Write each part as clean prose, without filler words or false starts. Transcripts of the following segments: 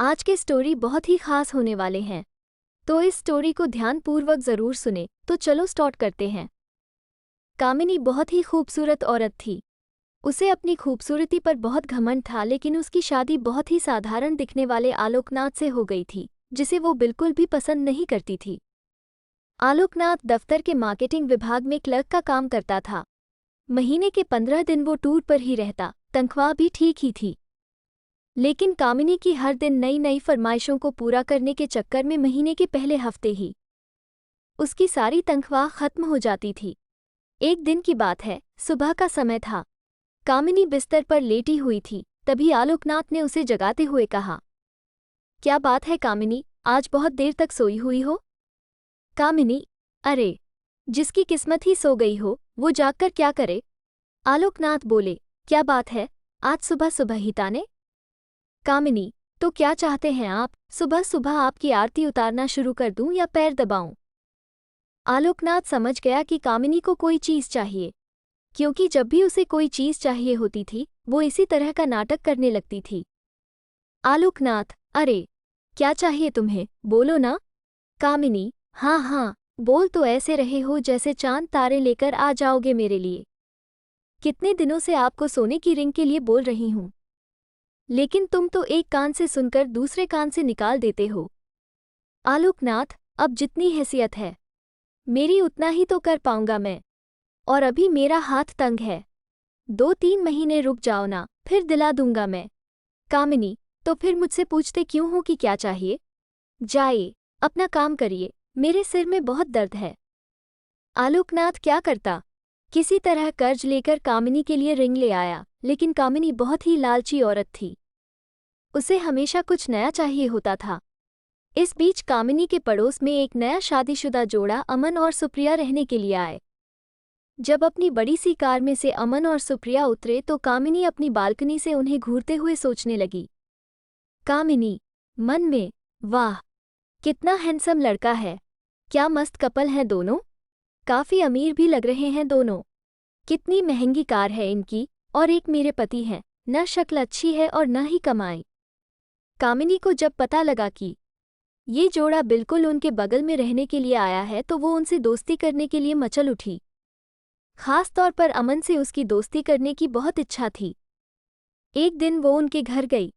आज के स्टोरी बहुत ही खास होने वाले हैं, तो इस स्टोरी को ध्यानपूर्वक जरूर सुने। तो चलो स्टार्ट करते हैं। कामिनी बहुत ही खूबसूरत औरत थी। उसे अपनी खूबसूरती पर बहुत घमंड था, लेकिन उसकी शादी बहुत ही साधारण दिखने वाले आलोकनाथ से हो गई थी, जिसे वो बिल्कुल भी पसंद नहीं करती थी। आलोकनाथ दफ्तर के मार्केटिंग विभाग में क्लर्क का काम करता था। महीने के 15 दिन वो टूर पर ही रहता, तनख्वाह भी ठीक ही थी। लेकिन कामिनी की हर दिन नई नई फरमाइशों को पूरा करने के चक्कर में महीने के पहले हफ्ते ही उसकी सारी तनख्वाह खत्म हो जाती थी। एक दिन की बात है, सुबह का समय था। कामिनी बिस्तर पर लेटी हुई थी, तभी आलोकनाथ ने उसे जगाते हुए कहा, क्या बात है कामिनी, आज बहुत देर तक सोई हुई हो? कामिनी, अरे, जिसकी किस्मत ही सो गई हो वो जागकर क्या करे? आलोकनाथ बोले, क्या बात है, आज सुबह सुबह ही ताने? कामिनी, तो क्या चाहते हैं आप, सुबह सुबह आपकी आरती उतारना शुरू कर दूं या पैर दबाऊं? आलोकनाथ समझ गया कि कामिनी को कोई चीज़ चाहिए, क्योंकि जब भी उसे कोई चीज़ चाहिए होती थी वो इसी तरह का नाटक करने लगती थी। आलोकनाथ, अरे, क्या चाहिए तुम्हें, बोलो ना। कामिनी, हाँ हाँ, बोल तो ऐसे रहे हो जैसे चांद तारे लेकर आ जाओगे मेरे लिए। कितने दिनों से आपको सोने की रिंग के लिए बोल रही हूँ, लेकिन तुम तो एक कान से सुनकर दूसरे कान से निकाल देते हो। आलोकनाथ, अब जितनी हैसियत है मेरी उतना ही तो कर पाऊंगा मैं, और अभी मेरा हाथ तंग है। 2-3 महीने रुक जाओ ना, फिर दिला दूंगा मैं। कामिनी, तो फिर मुझसे पूछते क्यों हो कि क्या चाहिए? जाइए, अपना काम करिए, मेरे सिर में बहुत दर्द है। आलोकनाथ क्या करता, किसी तरह कर्ज लेकर कामिनी के लिए रिंग ले आया, लेकिन कामिनी बहुत ही लालची औरत थी। उसे हमेशा कुछ नया चाहिए होता था। इस बीच कामिनी के पड़ोस में एक नया शादीशुदा जोड़ा अमन और सुप्रिया रहने के लिए आए। जब अपनी बड़ी सी कार में से अमन और सुप्रिया उतरे तो कामिनी अपनी बालकनी से उन्हें घूरते हुए सोचने लगी। कामिनी, मन में, वाह, कितना हैंडसम लड़का है, क्या मस्त कपल है दोनों, काफी अमीर भी लग रहे हैं दोनों। कितनी महंगी कार है इनकी, और एक मेरे पति हैं, न शक्ल अच्छी है और न ही कमाई। कामिनी को जब पता लगा कि ये जोड़ा बिल्कुल उनके बगल में रहने के लिए आया है तो वो उनसे दोस्ती करने के लिए मचल उठी। खास तौर पर अमन से उसकी दोस्ती करने की बहुत इच्छा थी। एक दिन वो उनके घर गई।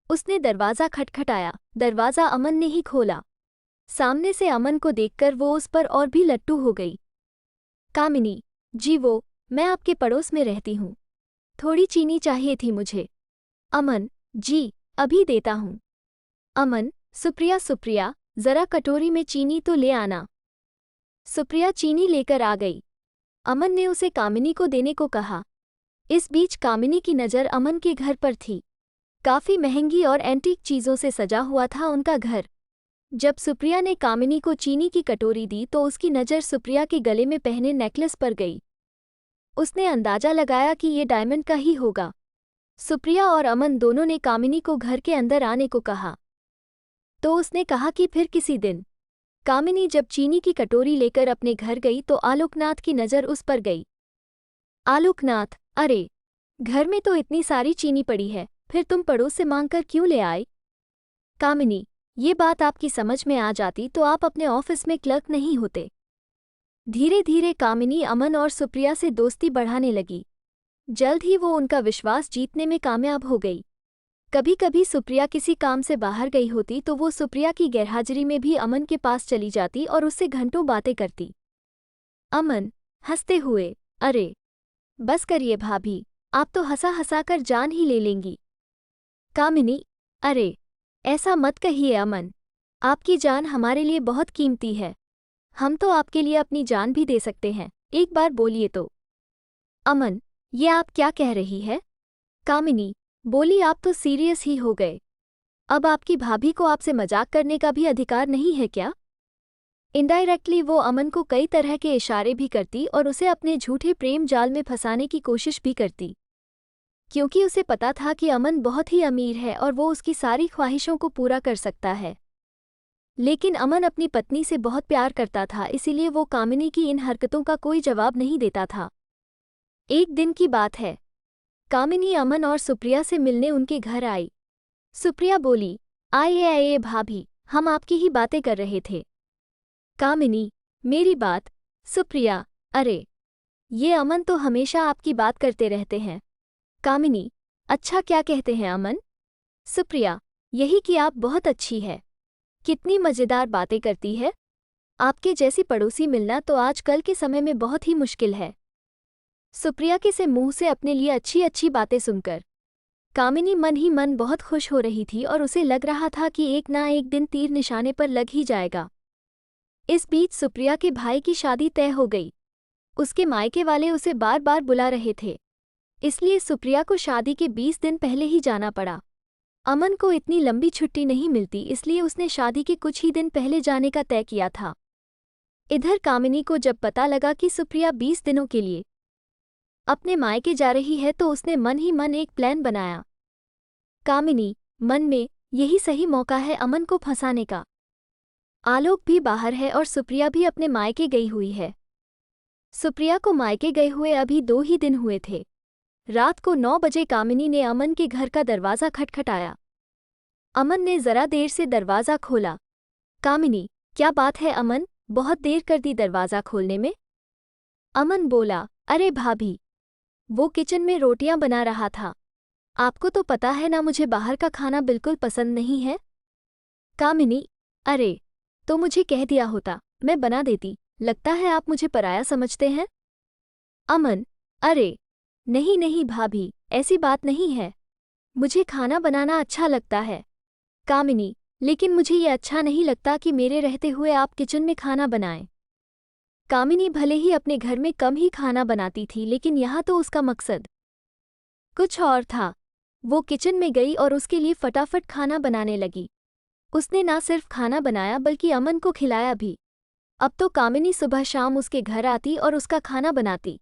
उसने दरवाज़ा खटखटाया, दरवाज़ा अमन ने ही खोला। सामने से अमन को देखकर वो उस पर और भी लट्टू हो गई। कामिनी, जी वो, मैं आपके पड़ोस में रहती हूँ, थोड़ी चीनी चाहिए थी मुझे। अमन, जी, अभी देता हूँ। अमन, सुप्रिया सुप्रिया, जरा कटोरी में चीनी तो ले आना। सुप्रिया चीनी लेकर आ गई। अमन ने उसे कामिनी को देने को कहा। इस बीच कामिनी की नज़र अमन के घर पर थी। काफ़ी महंगी और एंटीक चीज़ों से सजा हुआ था उनका घर। जब सुप्रिया ने कामिनी को चीनी की कटोरी दी तो उसकी नज़र सुप्रिया के गले में पहने नेकलेस पर गई। उसने अंदाजा लगाया कि ये डायमंड का ही होगा। सुप्रिया और अमन दोनों ने कामिनी को घर के अंदर आने को कहा, तो उसने कहा कि फिर किसी दिन। कामिनी जब चीनी की कटोरी लेकर अपने घर गई तो आलोकनाथ की नज़र उस पर गई। आलोकनाथ, अरे, घर में तो इतनी सारी चीनी पड़ी है, फिर तुम पड़ोस से मांगकर क्यों ले आए? कामिनी, ये बात आपकी समझ में आ जाती तो आप अपने ऑफिस में क्लर्क नहीं होते। धीरे धीरे कामिनी अमन और सुप्रिया से दोस्ती बढ़ाने लगी। जल्द ही वो उनका विश्वास जीतने में कामयाब हो गई। कभी कभी सुप्रिया किसी काम से बाहर गई होती तो वो सुप्रिया की गैरहाजिरी में भी अमन के पास चली जाती और उससे घंटों बातें करती। अमन, हंसते हुए, अरे, बस करिए भाभी, आप तो हंसा हंसा कर जान ही ले लेंगी। कामिनी, अरे, ऐसा मत कहिए अमन, आपकी जान हमारे लिए बहुत कीमती है। हम तो आपके लिए अपनी जान भी दे सकते हैं, एक बार बोलिए तो। अमन, ये आप क्या कह रही है? कामिनी बोली, आप तो सीरियस ही हो गए। अब आपकी भाभी को आपसे मजाक करने का भी अधिकार नहीं है क्या? इनडायरेक्टली वो अमन को कई तरह के इशारे भी करती और उसे अपने झूठे प्रेम जाल में फंसाने की कोशिश भी करती, क्योंकि उसे पता था कि अमन बहुत ही अमीर है और वो उसकी सारी ख्वाहिशों को पूरा कर सकता है। लेकिन अमन अपनी पत्नी से बहुत प्यार करता था, इसीलिए वो कामिनी की इन हरकतों का कोई जवाब नहीं देता था। एक दिन की बात है, कामिनी अमन और सुप्रिया से मिलने उनके घर आई। सुप्रिया बोली, आइए आइए भाभी, हम आपकी ही बातें कर रहे थे। कामिनी, मेरी बात। सुप्रिया, अरे ये अमन तो हमेशा आपकी बात करते रहते हैं। कामिनी, अच्छा क्या कहते हैं अमन? सुप्रिया, यही कि आप बहुत अच्छी है। कितनी मज़ेदार बातें करती है। आपके जैसी पड़ोसी मिलना तो आजकल के समय में बहुत ही मुश्किल है। सुप्रिया के से मुंह से अपने लिए अच्छी अच्छी बातें सुनकर कामिनी मन ही मन बहुत खुश हो रही थी और उसे लग रहा था कि एक ना एक दिन तीर निशाने पर लग ही जाएगा। इस बीच सुप्रिया के भाई की शादी तय हो गई। उसके मायके वाले उसे बार बार बुला रहे थे, इसलिए सुप्रिया को शादी के 20 दिन पहले ही जाना पड़ा। अमन को इतनी लंबी छुट्टी नहीं मिलती, इसलिए उसने शादी के कुछ ही दिन पहले जाने का तय किया था। इधर कामिनी को जब पता लगा कि सुप्रिया 20 दिनों के लिए अपने मायके जा रही है तो उसने मन ही मन एक प्लान बनाया। कामिनी मन में, यही सही मौका है अमन को फंसाने का। आलोक भी बाहर है और सुप्रिया भी अपने मायके गई हुई है। सुप्रिया को मायके गए हुए अभी 2 ही दिन हुए थे। रात को 9 बजे कामिनी ने अमन के घर का दरवाज़ा खटखटाया। अमन ने ज़रा देर से दरवाज़ा खोला। कामिनी, क्या बात है अमन, बहुत देर कर दी दरवाज़ा खोलने में? अमन बोला, अरे भाभी, वो किचन में रोटियां बना रहा था। आपको तो पता है ना मुझे बाहर का खाना बिल्कुल पसंद नहीं है। कामिनी, अरे तो मुझे कह दिया होता, मैं बना देती। लगता है आप मुझे पराया समझते हैं। अमन, अरे नहीं नहीं भाभी, ऐसी बात नहीं है। मुझे खाना बनाना अच्छा लगता है। कामिनी, लेकिन मुझे ये अच्छा नहीं लगता कि मेरे रहते हुए आप किचन में खाना बनाएं। कामिनी भले ही अपने घर में कम ही खाना बनाती थी, लेकिन यहाँ तो उसका मकसद कुछ और था। वो किचन में गई और उसके लिए फटाफट खाना बनाने लगी। उसने ना सिर्फ खाना बनाया बल्कि अमन को खिलाया भी। अब तो कामिनी सुबह शाम उसके घर आती और उसका खाना बनाती।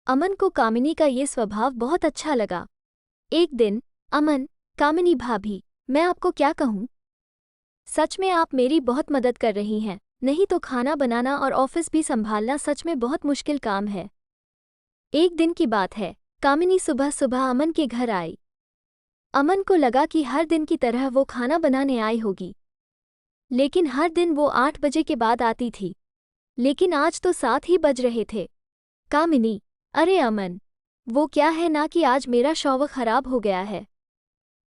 अमन को कामिनी का ये स्वभाव बहुत अच्छा लगा। एक दिन, अमन, कामिनी भाभी, मैं आपको क्या कहूँ? सच में आप मेरी बहुत मदद कर रही हैं, नहीं तो खाना बनाना और ऑफिस भी संभालना सच में बहुत मुश्किल काम है। एक दिन की बात है, कामिनी सुबह सुबह अमन के घर आई। अमन को लगा कि हर दिन की तरह वो खाना बनाने आई होगी, लेकिन हर दिन वो 8 बजे के बाद आती थी, लेकिन आज तो 7 ही बज रहे थे। कामिनी, अरे अमन, वो क्या है ना कि आज मेरा शौक खराब हो गया है।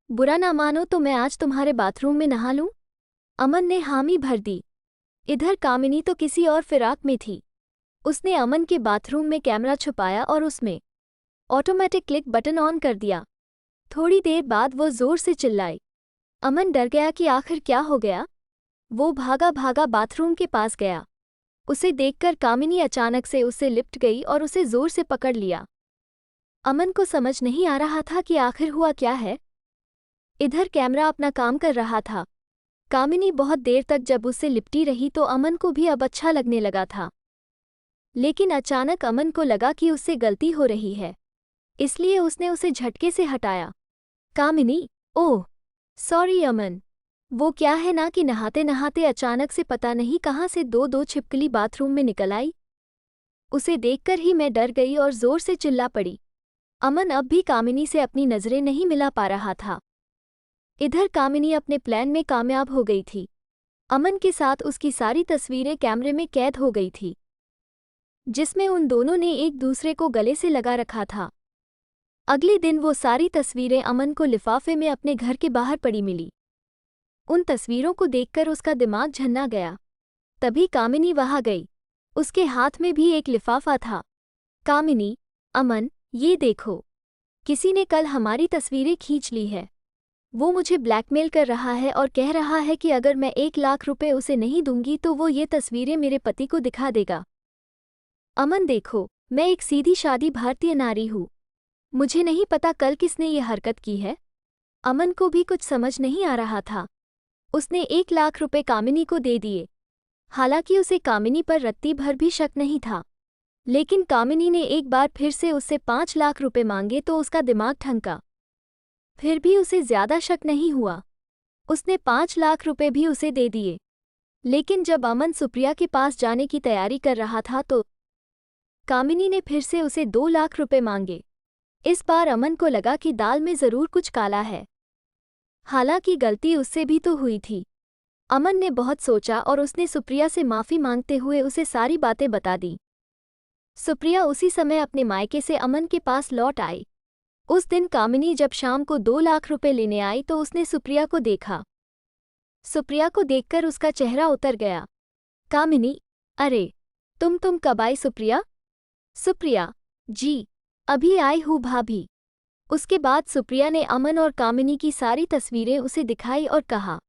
बुरा ना मानो तो मैं आज तुम्हारे बाथरूम में नहा लूं? अमन ने हामी भर दी। इधर कामिनी तो किसी और फिराक में थी। उसने अमन के बाथरूम में कैमरा छुपाया और उसमें ऑटोमेटिक क्लिक बटन ऑन कर दिया। थोड़ी देर बाद वो जोर से चिल्लाई। अमन डर गया कि आखिर क्या हो गया। वो भागा भागा बाथरूम के पास गया। उसे देखकर कामिनी अचानक से उससे लिपट गई और उसे जोर से पकड़ लिया। अमन को समझ नहीं आ रहा था कि आखिर हुआ क्या है। इधर कैमरा अपना काम कर रहा था। कामिनी बहुत देर तक जब उससे लिपटी रही तो अमन को भी अब अच्छा लगने लगा था, लेकिन अचानक अमन को लगा कि उससे गलती हो रही है, इसलिए उसने उसे झटके से हटाया। कामिनी, ओह सॉरी अमन। वो क्या है ना कि नहाते नहाते अचानक से पता नहीं कहाँ से दो छिपकली बाथरूम में निकल आई। उसे देखकर ही मैं डर गई और जोर से चिल्ला पड़ी। अमन अब भी कामिनी से अपनी नज़रें नहीं मिला पा रहा था। इधर कामिनी अपने प्लान में कामयाब हो गई थी। अमन के साथ उसकी सारी तस्वीरें कैमरे में कैद हो गई थी, जिसमें उन दोनों ने एक दूसरे को गले से लगा रखा था। अगले दिन वो सारी तस्वीरें अमन को लिफाफे में अपने घर के बाहर पड़ी मिली। उन तस्वीरों को देखकर उसका दिमाग झन्ना गया। तभी कामिनी वहां गई। उसके हाथ में भी एक लिफाफा था। कामिनी, अमन, ये देखो, किसी ने कल हमारी तस्वीरें खींच ली है। वो मुझे ब्लैकमेल कर रहा है और कह रहा है कि अगर मैं 1 लाख रुपए उसे नहीं दूंगी तो वो ये तस्वीरें मेरे पति को दिखा देगा। अमन देखो, मैं एक सीधी शादी भारतीय नारी हूँ। मुझे नहीं पता कल किसने ये हरकत की है। अमन को भी कुछ समझ नहीं आ रहा था। उसने 1 लाख रुपए कामिनी को दे दिए। हालांकि उसे कामिनी पर रत्ती भर भी शक नहीं था, लेकिन कामिनी ने एक बार फिर से उससे 5 लाख रुपए मांगे तो उसका दिमाग ठनका। फिर भी उसे ज्यादा शक नहीं हुआ। उसने 5 लाख रुपए भी उसे दे दिए। लेकिन जब अमन सुप्रिया के पास जाने की तैयारी कर रहा था तो कामिनी ने फिर से उसे 2 लाख रुपए मांगे। इस बार अमन को लगा कि दाल में जरूर कुछ काला है। हालांकि गलती उससे भी तो हुई थी। अमन ने बहुत सोचा और उसने सुप्रिया से माफ़ी मांगते हुए उसे सारी बातें बता दी। सुप्रिया उसी समय अपने मायके से अमन के पास लौट आई। उस दिन कामिनी जब शाम को 2 लाख रुपए लेने आई तो उसने सुप्रिया को देखा। सुप्रिया को देखकर उसका चेहरा उतर गया। कामिनी, अरे तुम कब आई सुप्रिया? सुप्रिया, जी अभी आई हूँ भाभी। उसके बाद सुप्रिया ने अमन और कामिनी की सारी तस्वीरें उसे दिखाई और कहा,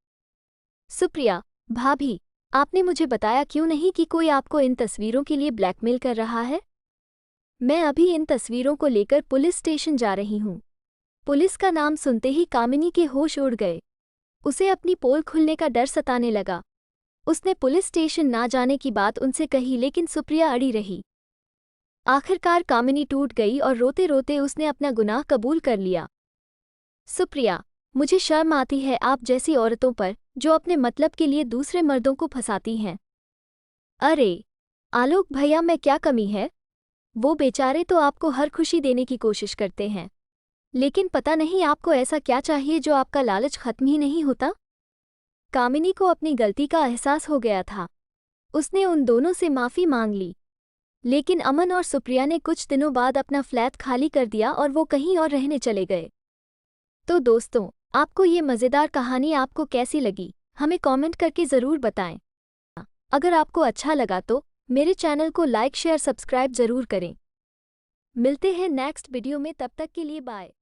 सुप्रिया, भाभी, आपने मुझे बताया क्यों नहीं कि कोई आपको इन तस्वीरों के लिए ब्लैकमेल कर रहा है? मैं अभी इन तस्वीरों को लेकर पुलिस स्टेशन जा रही हूँ। पुलिस का नाम सुनते ही कामिनी के होश उड़ गए। उसे अपनी पोल खुलने का डर सताने लगा। उसने पुलिस स्टेशन ना जाने की बात उनसे कही लेकिन सुप्रिया अड़ी रही। आखिरकार कामिनी टूट गई और रोते रोते उसने अपना गुनाह कबूल कर लिया। सुप्रिया, मुझे शर्म आती है आप जैसी औरतों पर जो अपने मतलब के लिए दूसरे मर्दों को फंसाती हैं। अरे आलोक भैया, में क्या कमी है? वो बेचारे तो आपको हर खुशी देने की कोशिश करते हैं, लेकिन पता नहीं आपको ऐसा क्या चाहिए जो आपका लालच खत्म ही नहीं होता। कामिनी को अपनी गलती का एहसास हो गया था। उसने उन दोनों से माफ़ी मांग ली, लेकिन अमन और सुप्रिया ने कुछ दिनों बाद अपना फ्लैट खाली कर दिया और वो कहीं और रहने चले गए। तो दोस्तों, आपको ये मज़ेदार कहानी आपको कैसी लगी, हमें कमेंट करके ज़रूर बताएं। अगर आपको अच्छा लगा तो मेरे चैनल को लाइक शेयर सब्सक्राइब ज़रूर करें। मिलते हैं नेक्स्ट वीडियो में, तब तक के लिए बाय।